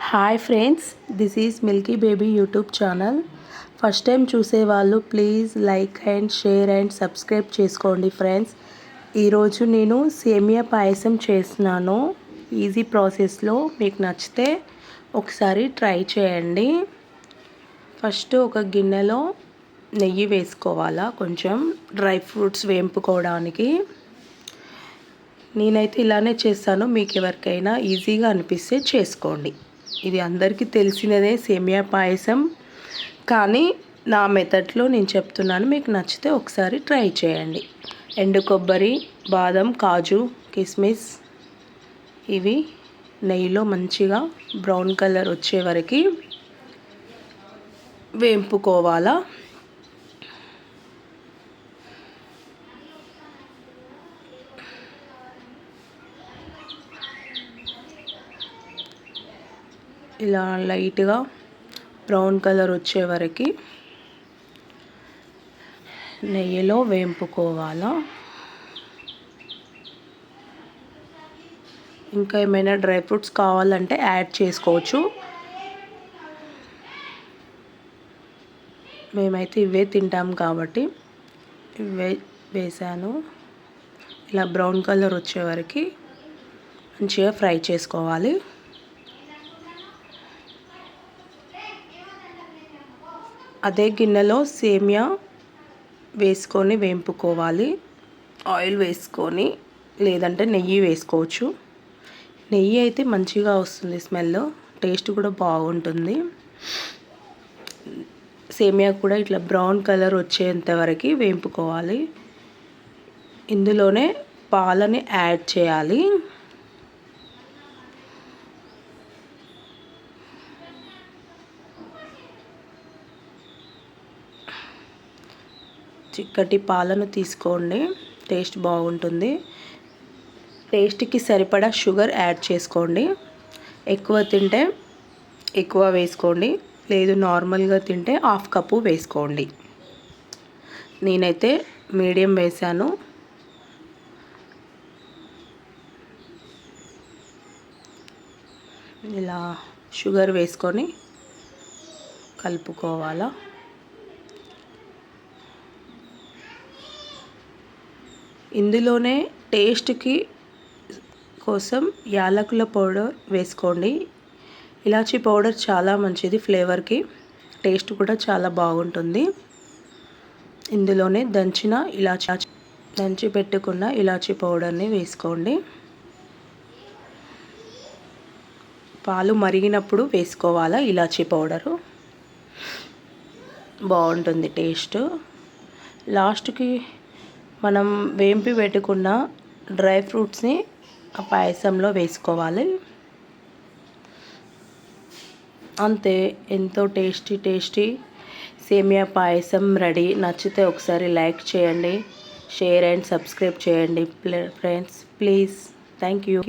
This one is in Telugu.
Hi friends, this is milky baby YouTube channel. First time చూసేవాళ్ళు please like and share and subscribe చేసుకోండి ఫ్రెండ్స్. ఈరోజు నేను సేమియా పాయసం చేస్తున్నాను. ఈజీ ప్రాసెస్లో మీకు నచ్చితే ఒకసారి ట్రై చేయండి. ఫస్ట్ ఒక గిన్నెలో నెయ్యి వేసుకోవాలా, కొంచెం డ్రై ఫ్రూట్స్ వేంపుకోవడానికి. నేనైతే ఇలానే చేస్తాను, మీకు ఎవరికైనా ఈజీగా అనిపిస్తే చేసుకోండి. ఇది అందరికీ తెలిసినదే సేమియా పాయసం, కానీ నా మెథడ్లో నేను చెప్తున్నాను, మీకు నచ్చితే ఒకసారి ట్రై చేయండి. ఎండు కొబ్బరి, బాదం, కాజు, కిస్మిస్ ఇవి నెయ్యిలో మంచిగా బ్రౌన్ కలర్ వచ్చే వరకు వేంపుకోవాలా. ఇలా లైట్గా బ్రౌన్ కలర్ వచ్చే వరకు నెయ్యిలో వేంపుకోవాలా. ఇంకా ఏమైనా డ్రై ఫ్రూట్స్ కావాలంటే యాడ్ చేసుకోవచ్చు. మేమైతే ఇవే తింటాం కాబట్టి ఇవే వేసాను. ఇలా బ్రౌన్ కలర్ వచ్చే వరకు మంచిగా ఫ్రై చేసుకోవాలి. అదే గిన్నెలో సేమియా వేసుకొని వేంపుకోవాలి. ఆయిల్ వేసుకొని, లేదంటే నెయ్యి వేసుకోవచ్చు. నెయ్యి అయితే మంచిగా వస్తుంది, స్మెల్, టేస్ట్ కూడా బాగుంటుంది. సేమియా కూడా ఇట్లా బ్రౌన్ కలర్ వచ్చేంత వరకు వేంపుకోవాలి. ఇందులోనే పాలని యాడ్ చేయాలి. చిక్కటి పాలను తీసుకోండి, టేస్ట్ బాగుంటుంది. టేస్ట్కి సరిపడా షుగర్ యాడ్ చేసుకోండి. ఎక్కువ తింటే ఎక్కువ వేసుకోండి, లేదు నార్మల్గా తింటే హాఫ్ కప్పు వేసుకోండి. నేనైతే మీడియం వేసాను. ఇలా షుగర్ వేసుకొని కలుపుకోవాలా. ఇందులోనే టేస్ట్కి కోసం యాలకుల పౌడర్ వేసుకోండి. ఇలాచీ పౌడర్ చాలా మంచిది, ఫ్లేవర్కి టేస్ట్ కూడా చాలా బాగుంటుంది. ఇందులోనే దంచి పెట్టుకున్న ఇలాచీ పౌడర్ని వేసుకోండి. పాలు మరిగినప్పుడు వేసుకోవాలా ఇలాచీ పౌడరు, బాగుంటుంది టేస్ట్. లాస్ట్కి మనం వేంపి పెట్టుకున్న డ్రై ఫ్రూట్స్ని ఆ పాయసంలో వేసుకోవాలి. అంతే, ఎంతో టేస్టీ సేమియా పాయసం రెడీ. నచ్చితే ఒకసారి లైక్ చేయండి, షేర్ అండ్ సబ్స్క్రైబ్ చేయండి ఫ్రెండ్స్. Please, thank you.